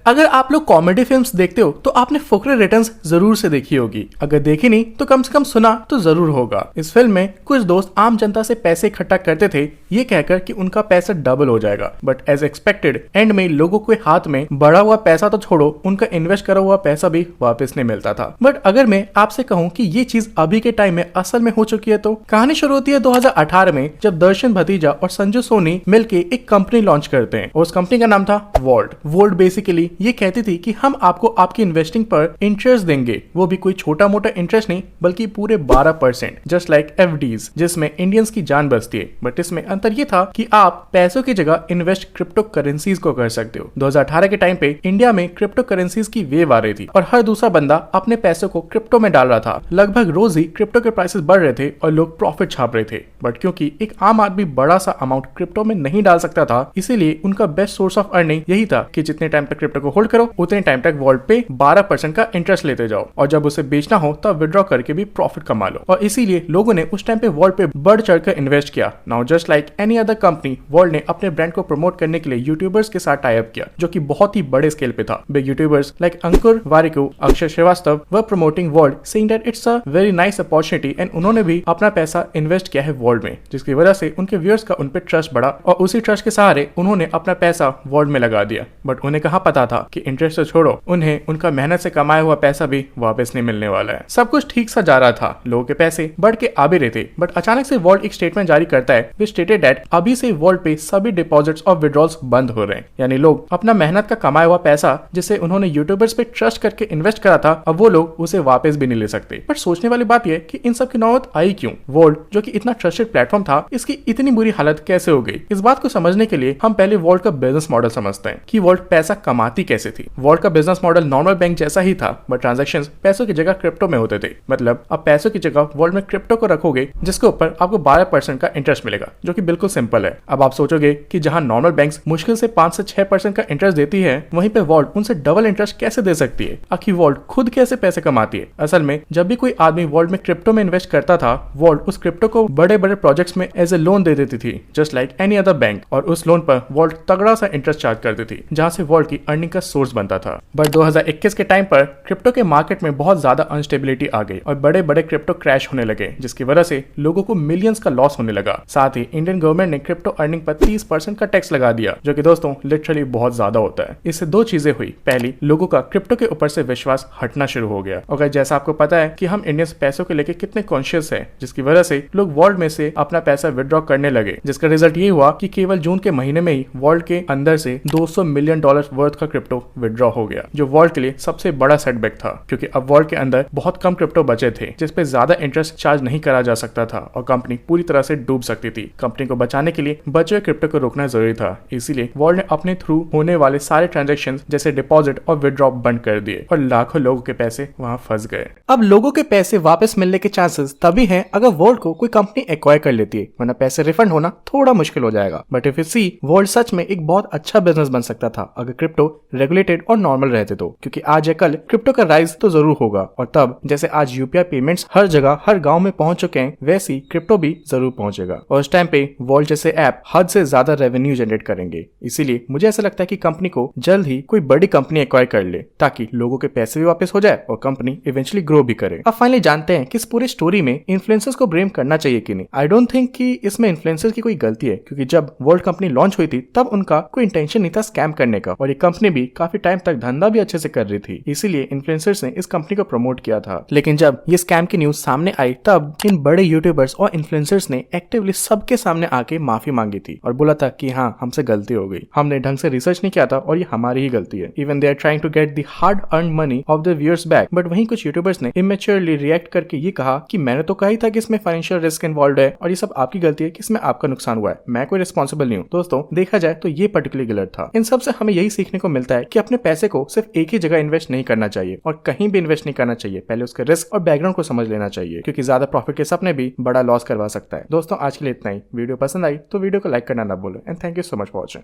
अगर आप लोग कॉमेडी फिल्म्स देखते हो तो आपने फुकरे रिटर्न्स जरूर से देखी होगी। अगर देखी नहीं तो कम से कम सुना तो जरूर होगा। इस फिल्म में कुछ दोस्त आम जनता से पैसे इकट्ठा करते थे ये कहकर कि उनका पैसा डबल हो जाएगा, बट एज एक्सपेक्टेड एंड में लोगों के हाथ में बढ़ा हुआ पैसा तो छोड़ो, उनका इन्वेस्ट करा हुआ पैसा भी वापस नहीं मिलता था। बट अगर मैं आपसे कहूँ कि ये चीज अभी के टाइम में असल में हो चुकी है तो कहानी शुरू होती है 2018 में, जब दर्शन भतीजा और संजू सोनी मिलकर एक कंपनी लॉन्च करते हैं और उस कंपनी का नाम था वोल्ट। वोल्ट बेसिकली ये कहती थी कि हम आपको आपकी इन्वेस्टिंग पर इंटरेस्ट देंगे, वो भी कोई छोटा मोटा इंटरेस्ट नहीं बल्कि पूरे 12%, जस्ट लाइक एफडीज, जिसमें इंडियंस की जान बचती है। बट इसमें अंतर ये था कि आप पैसों की जगह इन्वेस्ट क्रिप्टो करेंसीज को कर सकते हो। 2018 के टाइम पे इंडिया में क्रिप्टो करेंसीज की वेव आ रही थी और हर दूसरा बंदा अपने पैसों को क्रिप्टो में डाल रहा था। लगभग रोज ही क्रिप्टो के प्राइसेस बढ़ रहे थे और लोग प्रॉफिट छाप रहे थे। बट क्योंकि एक आम आदमी बड़ा सा अमाउंट क्रिप्टो में नहीं डाल सकता था, इसीलिए उनका बेस्ट सोर्स ऑफ अर्निंग यही था कि जितने टाइम तक क्रिप्टो को होल्ड करो उतने टाइम तक वॉल्ट पे 12% का इंटरेस्ट लेते जाओ और जब उसे बेचना हो तब विड्रॉ करके भी प्रॉफिट कमा लो। और इसीलिए लोगों ने उस टाइम पे वॉल्ट पे बढ़ चढ़कर इन्वेस्ट किया। Now just like any other company, Vault ने अपने ब्रांड को प्रमोट करने के लिए यूट्यूबर्स के साथ टाई अप किया, जो कि बहुत ही बड़े स्केल पे था। Big youtubers like Ankur Warikoo, Akshay Srivastava were promoting Vault, saying that it's a very nice opportunity, and उन्होंने भी अपना पैसा इन्वेस्ट किया है वॉल्ट में, जिसकी वजह से उनके व्यूअर्स का उन पे ट्रस्ट बढ़ा और उसी ट्रस्ट के सहारे उन्होंने अपना पैसा वॉल्ट में लगा दिया। बट उन्हें कहाँ पता था कि इंटरेस्ट तो छोड़ो, उन्हें उनका मेहनत से कमाया हुआ पैसा भी वापस नहीं मिलने वाला है। सब कुछ ठीक सा जा रहा था, लोगों के पैसे बढ़ के आ भी रहे थे, बट अचानक से वॉल्ट एक स्टेटमेंट जारी करता है विच स्टेटेड दैट अभी से वॉल्ट पे सभी डिपॉजिट्स और विड्रॉल्स बंद हो रहे हैं। यानी लोग अपना मेहनत का कमाया हुआ पैसा जिसे उन्होंने यूट्यूबर्स पे ट्रस्ट करके इन्वेस्ट करा था, अब वो लोग उसे वापस भी नहीं ले सकते। पर सोचने वाली बात यह कि इन सब की नौबत आई क्यों? वॉल्ट जो कि इतना ट्रस्टेड प्लेटफॉर्म था, इसकी इतनी बुरी हालत कैसे हो गई? इस बात को समझने के लिए हम पहले वॉल्ट का बिजनेस मॉडल समझते हैं कि वॉल्ट पैसा कमाती कैसे थी। वॉल्ट का बिजनेस मॉडल नॉर्मल बैंक जैसा ही था, बट ट्रांजैक्शंस पैसों की जगह क्रिप्टो में होते थे। मतलब अब पैसों की जगह वॉल्ट में क्रिप्टो को रखोगे जिसके ऊपर आपको 12% का इंटरेस्ट मिलेगा, जो कि बिल्कुल सिंपल है। अब आप सोचोगे कि जहां नॉर्मल बैंक्स मुश्किल से 5 से 6% का इंटरेस्ट देती है, वहीं पे वॉल्ट उनसे डबल इंटरेस्ट कैसे दे सकती है? आखिर वॉल्ट खुद कैसे पैसे कमाती है? असल में जब भी कोई आदमी वॉल्ट में क्रिप्टो में इन्वेस्ट करता था, वॉल्ट उस क्रिप्टो को बड़े बड़े प्रोजेक्ट्स में एज ए लोन दे देती थी, just like any other bank, और उस लोन पर वॉल्ट तगड़ा सा इंटरेस्ट चार्ज करती थी, जहां से वॉल्ट की अर्निंग का सोर्स बनता था। बट 2021 के टाइम पर क्रिप्टो के मार्केट में बहुत ज्यादा अनस्टेबिलिटी आ गई और बड़े बड़े क्रिप्टो क्रैश होने लगे, जिसकी वजह से लोगों को मिलियंस का लॉस होने लगा। साथ ही इंडियन गवर्नमेंट ने क्रिप्टो अर्निंग पर 30% का टैक्स लगा दिया, जो कि दोस्तों लिटरली बहुत ज्यादा होता है। इससे दो चीजें हुई। पहली, लोगों का क्रिप्टो के ऊपर से विश्वास हटना शुरू हो गया। और जैसा आपको पता है कि हम इंडियंस पैसों को लेकर कितने कॉन्शियस है, जिसकी वजह से लोग वॉल्ट में से अपना पैसा विड्रॉ करने लगे, जिसका रिजल्ट ये हुआ कि केवल जून के महीने में ही वॉल्ट के अंदर से $200 मिलियन वर्थ का क्रिप्टो विड्रॉ हो गया, जो वॉल्ट के लिए सबसे बड़ा सेटबैक था, क्योंकि अब वॉल्ट के अंदर बहुत कम क्रिप्टो बचे थे जिसपे ज्यादा इंटरेस्ट चार्ज नहीं करा जा सकता था और कंपनी पूरी तरह से डूब सकती थी। कंपनी को बचाने के लिए बचे हुए क्रिप्टो को रोकना जरूरी था, इसीलिए वॉल्ट ने अपने थ्रू होने वाले सारे ट्रांजैक्शन जैसे डिपॉजिट और विड्रॉ बंद कर दिए और लाखों लोगों के पैसे वहां फंस गए। अब लोगों के पैसे वापस मिलने के चांसेस तभी हैं अगर वॉल्ट को कोई कंपनी एक्वायर कर लेती है, वरना पैसे रिफंड होना थोड़ा मुश्किल हो जाएगा। But if you see, Walt सच में एक बहुत अच्छा बिजनेस बन सकता था अगर क्रिप्टो रेगुलेटेड और नॉर्मल रहते तो, क्योंकि आज या कल क्रिप्टो का राइज तो जरूर होगा, और तब जैसे आज यूपीआई पेमेंट्स हर जगह हर गांव में पहुंच चुके हैं, वैसी क्रिप्टो भी जरूर पहुंचेगा और उस टाइम पे वॉल्ट जैसे ऐप हद से ज्यादा रेवेन्यू जनरेट करेंगे। इसीलिए मुझे ऐसा लगता है कि कंपनी को जल्द ही कोई बड़ी कंपनी एक्वायर कर ले, ताकि लोगों के पैसे भी वापस हो जाए और कंपनी इवेंचुअली ग्रो भी करे। अब फाइनली जानते हैं कि इस पूरी स्टोरी में इन्फ्लुएंसर्स को ब्लेम करना चाहिए कि नहीं। आई डोंट थिंक कि इसमें इन्फ्लुएंसर्स की कोई गलती है, क्योंकि जब वॉल्ट कंपनी लॉन्च हुई थी तब उनका कोई इंटेंशन नहीं था स्कैम करने का, और ये कंपनी भी काफी टाइम तक धंधा भी अच्छे से कर रही थी, इसीलिए इन्फ्लुएंसर्स ने इस कंपनी को प्रमोट किया था। लेकिन जब ये स्कैम की न्यूज सामने आई, तब इन बड़े यूट्यूबर्स और इन्फ्लुएंसर्स ने एक्टिवली सबके सामने आके माफी मांगी थी और बोला था कि हाँ, हमसे गलती हो गई, हमने ढंग से रिसर्च नहीं किया था और ये हमारी ही गलती है। Even they are trying to get the hard earn money of the viewers back. But वहीं कुछ यूट्यूबर्स ने इमेच्योरली रिएक्ट करके ये कहा कि मैंने तो कहा ही था कि इसमें फाइनेंशियल रिस्क इन्वॉल्व है और ये सब आपकी गलती है कि इसमें आपका नुकसान हुआ है, मैं कोई रिस्पॉन्सिबल नहीं हूँ। दोस्तों, देखा जाए तो ये पर्टिकुलरली गलत था। इन सब से हमें यही सीखने को मिलता है कि अपने पैसे को सिर्फ एक ही जगह इन्वेस्ट नहीं करना चाहिए और कहीं भी इन्वेस्ट नहीं करना चाहिए। पहले उसके रिस्क और बैकग्राउंड को समझ लेना चाहिए, क्योंकि ज्यादा प्रॉफिट के सपने भी बड़ा लॉस करवा सकता है। दोस्तों, आज के लिए इतना ही। वीडियो पसंद आई तो वीडियो को लाइक करना ना भूलें, and thank you so much for watching.